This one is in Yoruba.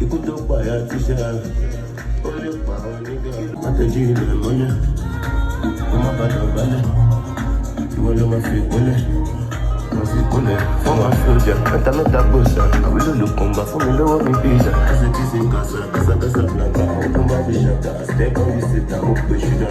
ikú tó pààyà tíṣà ó lè pa àwọn nígbà àtẹ̀jú ilẹ̀ mọ́lẹ̀ kó má bàtà balẹ̀ ìwọ ló máa fi kúnlẹ̀ máa fi kúnlẹ̀ fún wa sójà mẹ́ta gbòòsà àwílò ló kàn bá fún mi lọ́wọ́ mi pizza kásẹ̀ kásẹ̀ kásà kásà kásà blanca ó kún bá fi ṣàtà step on the seat ó pè ṣúdà.